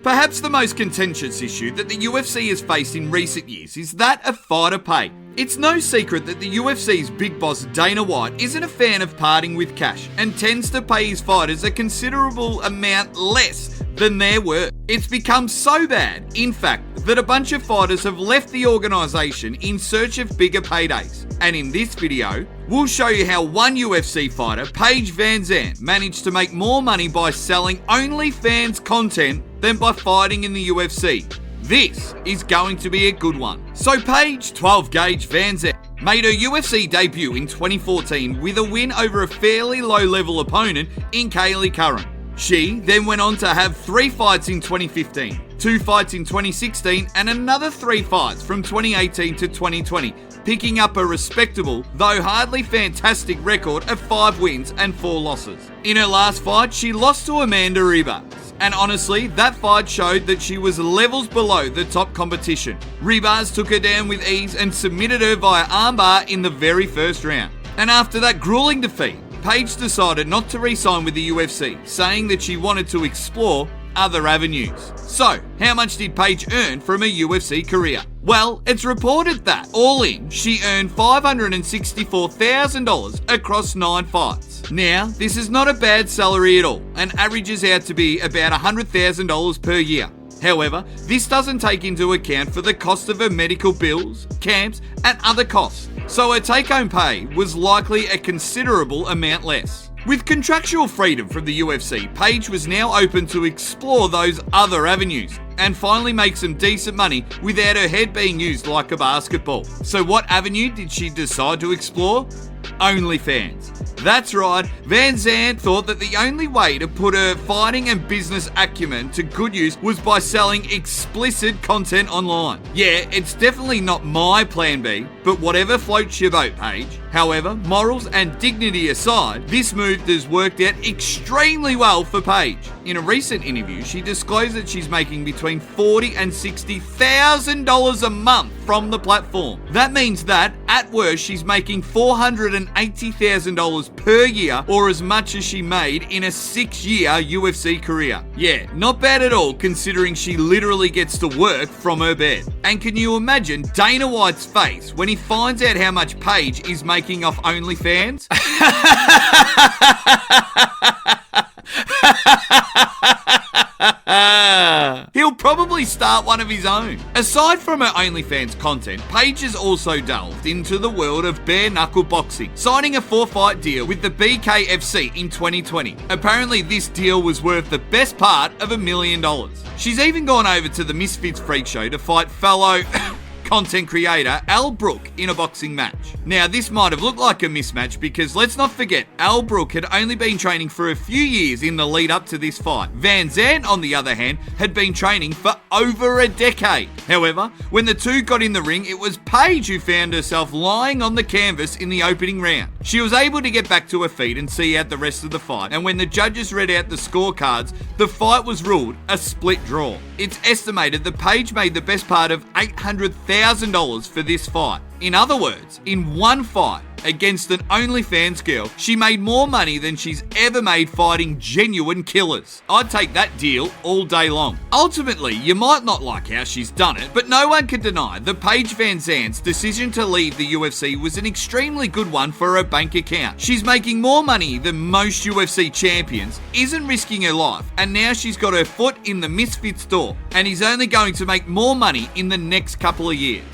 Perhaps the most contentious issue that the UFC has faced in recent years is that of fighter pay. It's no secret that the UFC's big boss Dana White isn't a fan of parting with cash and tends to pay his fighters a considerable amount less than their worth. It's become so bad, in fact, that a bunch of fighters have left the organisation in search of bigger paydays. And in this video, we'll show you how one UFC fighter, Paige VanZant, managed to make more money by selling OnlyFans content than by fighting in the UFC. This is going to be a good one. So Paige 12-gauge VanZant made her UFC debut in 2014 with a win over a fairly low-level opponent in Kaylee Curran. She then went on to have 3 fights in 2015, 2 fights in 2016, and another 3 fights from 2018 to 2020, picking up a respectable, though hardly fantastic record of 5 wins and 4 losses. In her last fight, she lost to Amanda Ribas. And honestly, that fight showed that she was levels below the top competition. Ribas took her down with ease and submitted her via armbar in the very first round. And after that grueling defeat, Paige decided not to re-sign with the UFC, saying that she wanted to explore other avenues. So, how much did Paige earn from her UFC career? Well, it's reported that, all in, she earned $564,000 across 9 fights. Now, this is not a bad salary at all, and averages out to be about $100,000 per year. However, this doesn't take into account for the cost of her medical bills, camps, and other costs, so her take-home pay was likely a considerable amount less. With contractual freedom from the UFC, Paige was now open to explore those other avenues and finally make some decent money without her head being used like a basketball. So what avenue did she decide to explore? OnlyFans. That's right, VanZant thought that the only way to put her fighting and business acumen to good use was by selling explicit content online. Yeah, it's definitely not my plan B, but whatever floats your boat, Paige. However, morals and dignity aside, this move has worked out extremely well for Paige. In a recent interview, she disclosed that she's making between $40,000 and $60,000 a month from the platform. That means that, at worst, she's making $480,000 per year, or as much as she made in a 6-year UFC career. Yeah, not bad at all, considering she literally gets to work from her bed. And can you imagine Dana White's face when he finds out how much Paige is making off OnlyFans? He'll probably start one of his own. Aside from her OnlyFans content, Paige has also delved into the world of bare knuckle boxing, signing a 4-fight deal with the BKFC in 2020. Apparently this deal was worth the best part of $1 million. She's even gone over to the Misfits Freak Show to fight fellow content creator Brooke in a boxing match. Now, this might have looked like a mismatch because let's not forget, Brooke had only been training for a few years in the lead up to this fight. VanZant, on the other hand, had been training for over a decade. However, when the two got in the ring, it was Paige who found herself lying on the canvas in the opening round. She was able to get back to her feet and see out the rest of the fight, and when the judges read out the scorecards, the fight was ruled a split draw. It's estimated that Paige made the best part of $800,000 for this fight. In other words, in one fight against an OnlyFans girl, she made more money than she's ever made fighting genuine killers. I'd take that deal all day long. Ultimately, you might not like how she's done it, but no one can deny that Paige VanZant's decision to leave the UFC was an extremely good one for her bank account. She's making more money than most UFC champions, isn't risking her life, and now she's got her foot in the Misfits door, and is only going to make more money in the next couple of years.